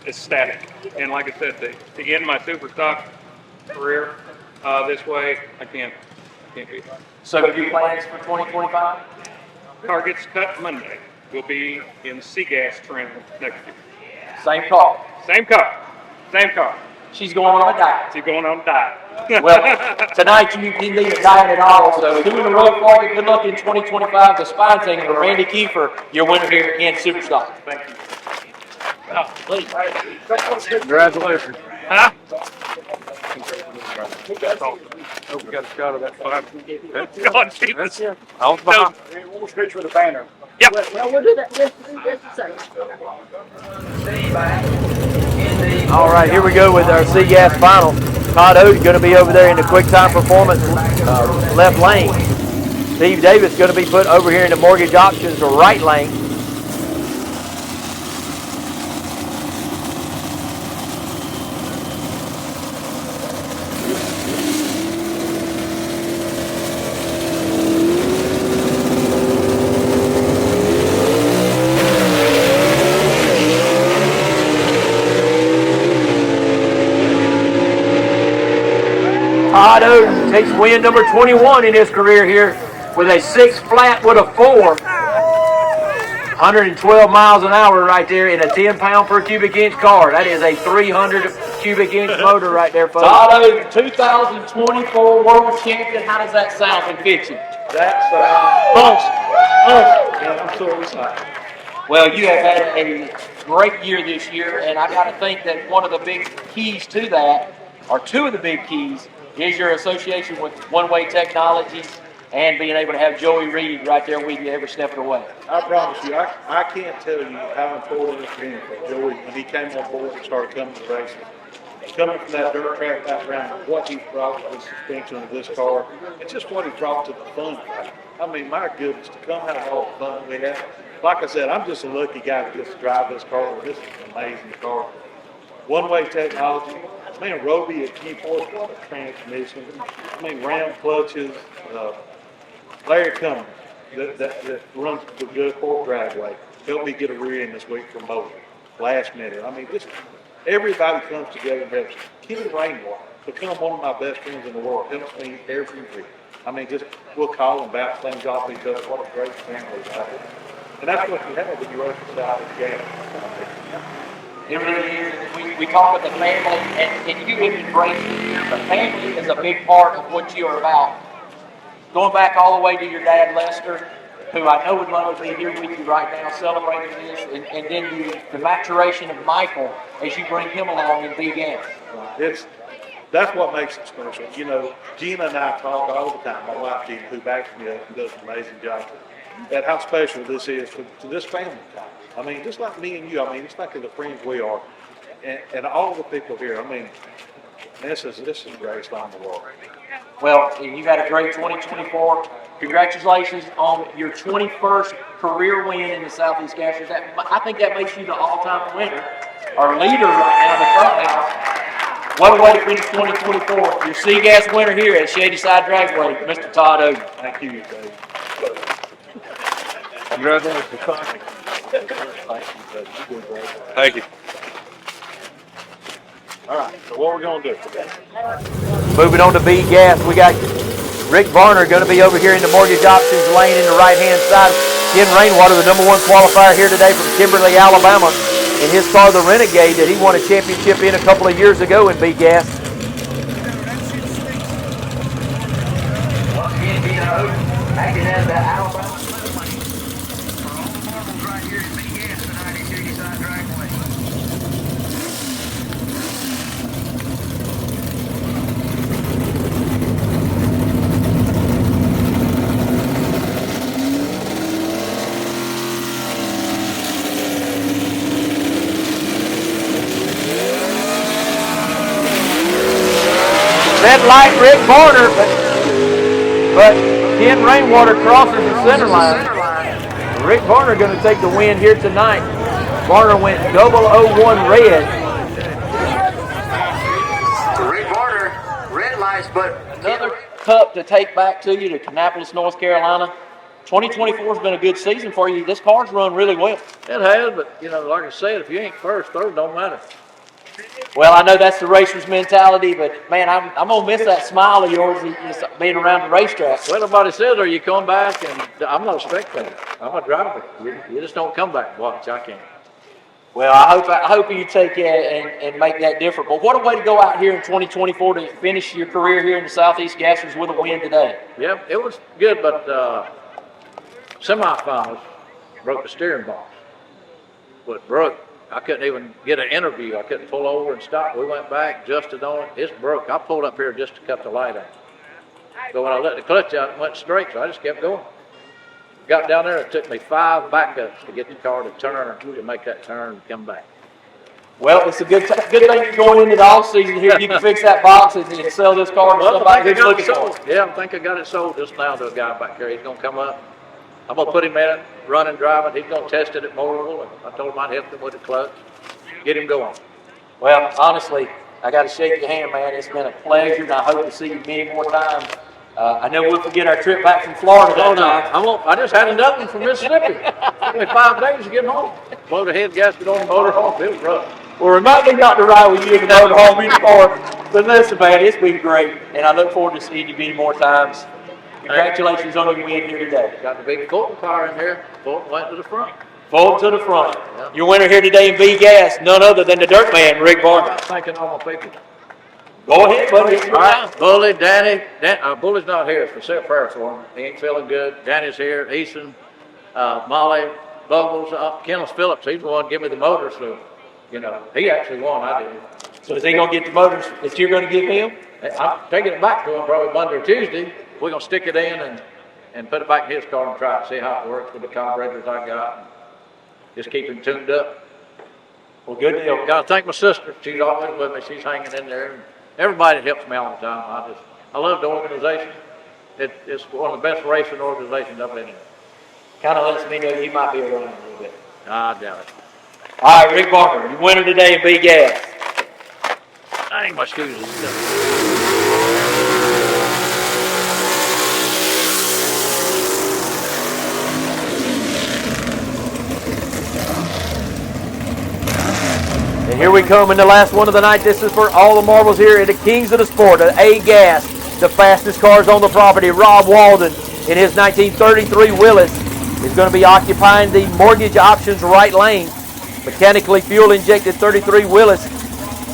ecstatic. And like I said, to end my super stock career this way, I can't beat it. So, your plans for 2025? Targets cut Monday. We'll be in SEGA training next year. Same car. Same car. Same car. She's going on a diet. She's going on diet. Well, tonight you need a diet at all. So 2 in a row for you. Good luck in 2025. The spine thing for Randy Kiefer, your winner here in Superstock. Thank you. Oh, please. Congratulations. Huh? Oh, we got a shot of that 5. God, Jesus. I was behind. Almost reach for the banner. Yep. Well, we'll do that just a second. All right, here we go with our C-Gas final. Todd Oates going to be over there in the quick time performance left lane. Steve Davis going to be put over here in the mortgage options right lane. Todd Oates takes win number 21 in his career here with a 6 flat with a 4. 112 miles an hour right there in a 10-pound per cubic inch car. That is a 300 cubic inch motor right there, folks. Todd Oates, 2024 world champion. How does that sound and fit you? That's awesome. Yeah, I'm so excited. Well, you have had a great year this year, and I got to think that one of the big keys to that, or 2 of the big keys, is your association with One-Way Technologies and being able to have Joey Reed right there with you every step of the way. I promise you, I can't tell you how important it's been for Joey when he came on board and started coming to racing. Coming from that dirt track background, what he brought to the suspension of this car, and just what he brought to the fun. I mean, my goodness, to come out of all the fun we had. Like I said, I'm just a lucky guy to just drive this car. This is an amazing car. One-Way Technology. Man, Roby at Keyport, what a transmission. I mean, round clutches. Larry Cummings, that runs the good Fort Dragway, helped me get a rear end this week from Boulder. Last minute. I mean, just everybody comes together and helps. Kenny Rainwater, become one of my best friends in the world, helps me every week. I mean, just we'll call and bounce things off each other. What a great family that is. And that's what you have when you race beside the game. It really is. We talk with the family, and you even embrace it. The family is a big part of what you are about. Going back all the way to your dad, Lester, who I know would love to be here with you right now, celebrating this, and then the maturation of Michael as you bring him along in big gas. That's what makes it special. You know, Gina and I talk all the time, my wife Gina, who backs me up and does an amazing job, at how special this is to this family time. I mean, just like me and you, I mean, it's like the friends we are, and all the people here. I mean, this is the greatest time in the world. Well, you've had a great 2024. Congratulations on your 21st career win in the Southeast Gassers. I think that makes you the all-time winner, or leader right now in the front house. What a way to finish 2024. Your C-Gas winner here at Shadyside Dragway, Mr. Todd Oates. Thank you, Dave. Congratulations. Thank you. All right, so what we're going to do? Moving on to B Gas, we got Rick Varner going to be over here in the mortgage options lane in the right-hand side. Ken Rainwater, the #1 qualifier here today from Kimberly, Alabama, in his car, the Renegade, that he won a championship in a couple of years ago in B Gas. Once again, acting as the Alabama money for all the marbles right here in Big Gas tonight at Shadyside Dragway. Red light, Rick Varner, but Ken Rainwater crosses the center line. Rick Varner going to take the win here tonight. Varner went 001 red. Rick Varner, red lights, but Another cup to take back to you to Kannapolis, North Carolina. 2024 has been a good season for you. This car's run really well. It has, but, you know, like I said, if you ain't first, third don't matter. Well, I know that's the racer's mentality, but man, I'm gonna miss that smile of yours just being around the racetrack. Well, nobody says, or you come back, and I'm not a spectator. I'm a driver. You just don't come back and watch. I can't. Well, I hope you take it and make that different. But what a way to go out here in 2024 to finish your career here in the Southeast Gassers with a win today. Yep, it was good, but semifinals broke the steering box. But broke. I couldn't even get an interview. I couldn't pull over and stop. We went back, adjusted on it. It's broke. I pulled up here just to cut the light on. But when I let the clutch out, it went straight, so I just kept going. Got down there, it took me 5 backups to get the car to turn, to make that turn and come back. Well, it's a good thing you're going into the off season here. You can fix that box and sell this car to somebody who's looking for it. Yeah, I think I got it sold just now to a guy back there. He's going to come up. I'm going to put him in it, running, driving. He's going to test it at Motorville. I told him I'd help him with the clutch, get him going. Well, honestly, I got to shake your hand, man. It's been a pleasure, and I hope to see you many more times. I know we'll forget our trip back from Florida that time. I just had enough one from Mississippi. Took me 5 days to get home. Blow the head gasket on the motor home. It was rough. Well, remind me not to ride with you in the motorhome anymore. But listen, man, it's been great, and I look forward to seeing you many more times. Congratulations on your win here today. Got the big Fulton car in here. Fulton went to the front. Forward to the front. Yeah. Your winner here today in B-Gas, none other than the dirt man, Rick Varner. Thanking all my people. Go ahead, buddy. All right, Bully, Danny. Bully's not here, so say a prayer for him. He ain't feeling good. Danny's here. Easton, Molly, Bubbles, Kenneth Phillips. He's the one to give me the motor, so, you know, he actually won. I didn't. So is he going to get the motors that you're going to give him? I'm taking it back to him probably Monday or Tuesday. We're going to stick it in and put it back in his car and try it, see how it works with the carburetors I got. Just keep him tuned up. Well, good deal. Got to thank my sister. She's always with me. She's hanging in there. Everybody helps me all the time. I love the organization. It's one of the best racing organizations I've been in. Kind of lets me know you might be around a little bit. I doubt it. All right, Rick Barker, your winner today in B-Gas. Dang, my shoes are stuck. And here we come in the last one of the night. This is for all the marbles here at the Kings of the Sport, the A-Gas, the fastest cars on the property. Rob Walden in his 1933 Willys is going to be occupying the mortgage options right lane. Mechanically fuel-injected 33 Willys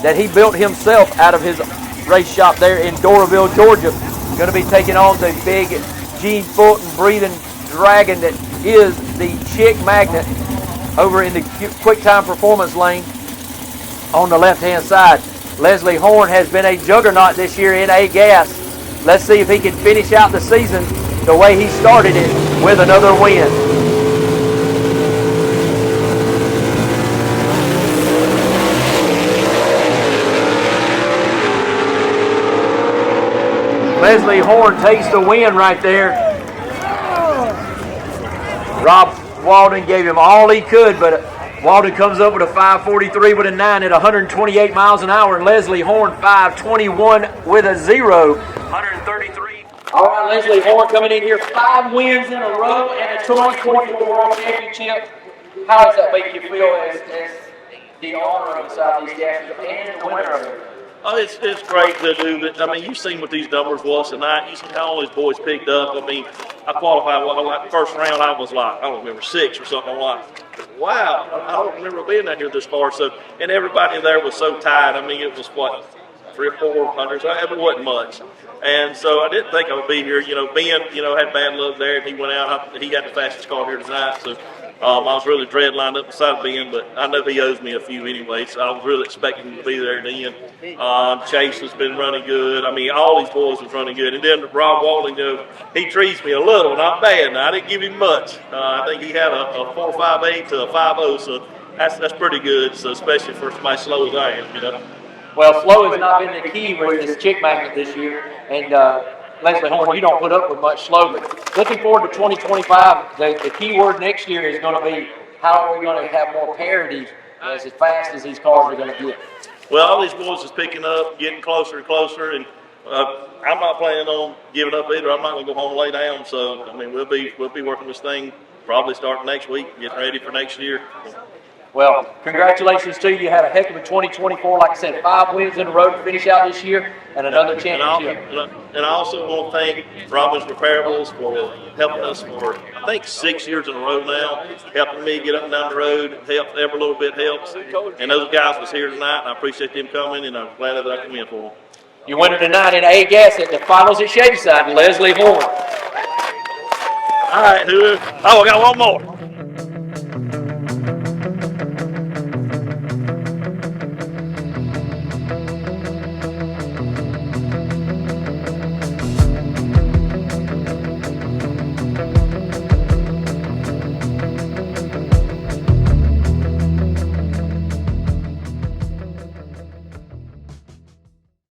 that he built himself out of his race shop there in Doraville, Georgia. Going to be taking on the big Gene Fulton breathing dragon that is the Chick Magnet over in the Quick Time Performance lane. On the left-hand side, Leslie Horn has been a juggernaut this year in A-Gas. Let's see if he can finish out the season the way he started it with another win. Leslie Horn takes the win right there. Rob Walden gave him all he could, but Walden comes up with a 5:43 with a 9 at 128 miles an hour, and Leslie Horn 5:21 with a 0, 133. All right, Leslie Horn coming in here, 5 wins in a row and a 2024 World Championship. How does that make you feel as the owner of the Southeast Gassers and the winner of it? Oh, it's great to do that. I mean, you've seen what these numbers was tonight. You see how all these boys picked up. I mean, I qualified, like the first round, I was like, I don't remember, 6 or something. I'm like, wow, I don't remember being out here this far. So, and everybody there was so tight. I mean, it was what, 300 or 400, so it wasn't much. And so I didn't think I would be here. You know, Ben, had bad luck there, and he went out. He got the fastest car here tonight. So I was really dread lined up beside Ben, but I know he owes me a few anyway, so I was really expecting him to be there then. Chase has been running good. I mean, all these boys was running good. And then Rob Walden, he treats me a little, not bad. Now, I didn't give him much. I think he had a 4.58 to a 5.0, so that's pretty good, so especially for somebody slow as I am, Well, slow has not been the key with this chick magnet this year, and Leslie Horn, you don't put up with much slow, but looking forward to 2025, the key word next year is going to be how are we going to have more parity as fast as these cars are going to get. Well, all these boys is picking up, getting closer and closer, and I'm not planning on giving up either. I'm not going to go home and lay down. So, I mean, we'll be working this thing probably starting next week, getting ready for next year. Well, congratulations to you. You had a heck of a 2024. Like I said, 5 wins in a row to finish out this year and another championship. And I also want to thank Robbins Repairables for helping us for, I think, 6 years in a row now, helping me get up and down the road. Every little bit helps. And those guys was here tonight, and I appreciate them coming, and I'm glad that I come in for them. Your winner tonight in A Gas at the finals at Shadyside, Leslie Horn. All right, I got one more.